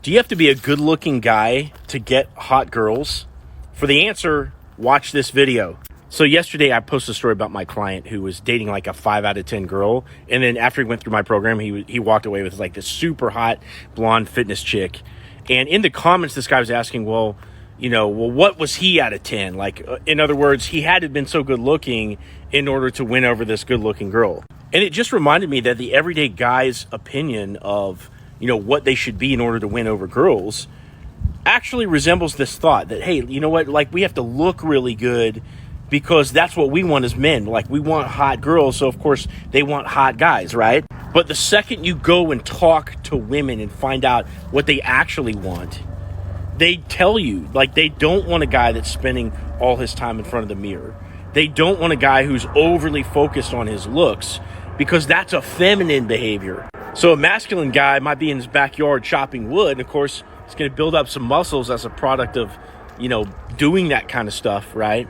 Do you have to be a good-looking guy to get hot girls? For the answer, watch this video. So yesterday I posted a story about my client who was dating like a 5 out of 10 girl. And then after he went through my program, he walked away with like this super hot blonde fitness chick. And in the comments, this guy was asking, well, what was he out of 10? Like, in other words, he had to have been so good looking in order to win over this good looking girl. And it just reminded me that the everyday guy's opinion of, what they should be in order to win over girls actually resembles this thought that, hey, you know what? Like, we have to look really good because that's what we want as men. Like, we want hot girls. So of course they want hot guys, right? But the second you go and talk to women and find out what they actually want, they tell you, like, they don't want a guy that's spending all his time in front of the mirror. They don't want a guy who's overly focused on his looks because that's a feminine behavior. So a masculine guy might be in his backyard chopping wood. And of course, he's going to build up some muscles as a product of, doing that kind of stuff, right?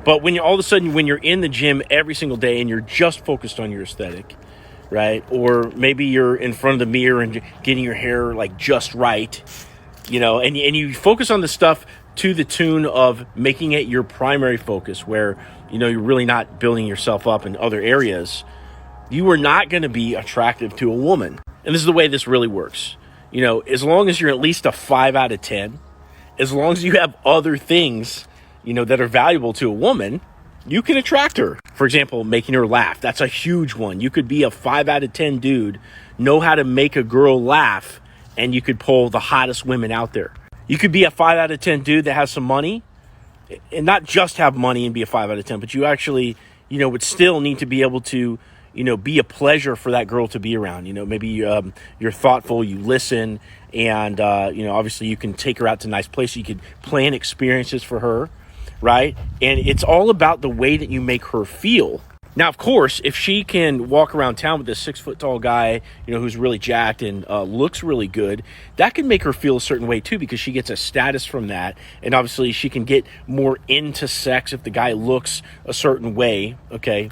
But when you're in the gym every single day and you're just focused on your aesthetic, right? Or maybe you're in front of the mirror and getting your hair like just right, and you focus on the stuff to the tune of making it your primary focus where, you're really not building yourself up in other areas, you are not going to be attractive to a woman. And this is the way this really works. As long as you're at least a 5 out of 10, as long as you have other things, that are valuable to a woman, you can attract her. For example, making her laugh. That's a huge one. You could be a 5 out of 10 dude, know how to make a girl laugh, and you could pull the hottest women out there. You could be a 5 out of 10 dude that has some money, and not just have money and be a 5 out of 10, but you actually, would still need to be able to, be a pleasure for that girl to be around. Maybe you're thoughtful, you listen, and, obviously you can take her out to nice places. You could plan experiences for her, right? And it's all about the way that you make her feel. Now, of course, if she can walk around town with this 6 foot tall guy, who's really jacked and looks really good, that can make her feel a certain way too, because she gets a status from that. And obviously she can get more into sex if the guy looks a certain way. Okay.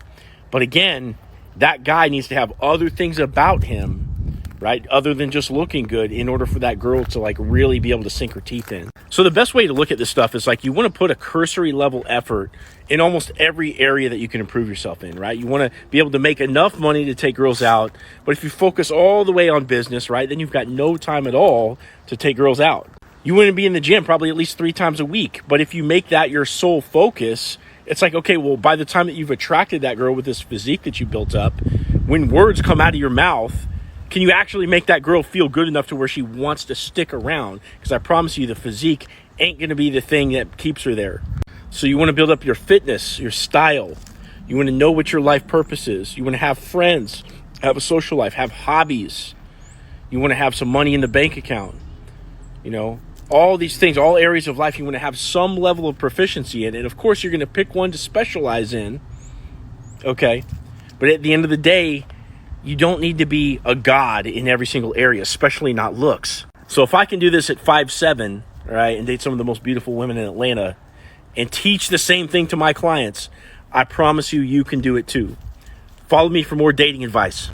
But again, that guy needs to have other things about him, right? Other than just looking good in order for that girl to like really be able to sink her teeth in. So the best way to look at this stuff is like you want to put a cursory level effort in almost every area that you can improve yourself in, right? You want to be able to make enough money to take girls out. But if you focus all the way on business, right, then you've got no time at all to take girls out. You want to be in the gym probably at least 3 times a week. But if you make that your sole focus, it's like, okay, well, by the time that you've attracted that girl with this physique that you built up, when words come out of your mouth, can you actually make that girl feel good enough to where she wants to stick around? Because I promise you, the physique ain't going to be the thing that keeps her there. So you want to build up your fitness, your style. You want to know what your life purpose is. You want to have friends, have a social life, have hobbies. You want to have some money in the bank account. All these things, all areas of life you want to have some level of proficiency in. And of course, you're going to pick one to specialize in. Okay. But at the end of the day, you don't need to be a god in every single area, especially not looks. So if I can do this at 5'7", right, and date some of the most beautiful women in Atlanta and teach the same thing to my clients, I promise you, you can do it too. Follow me for more dating advice.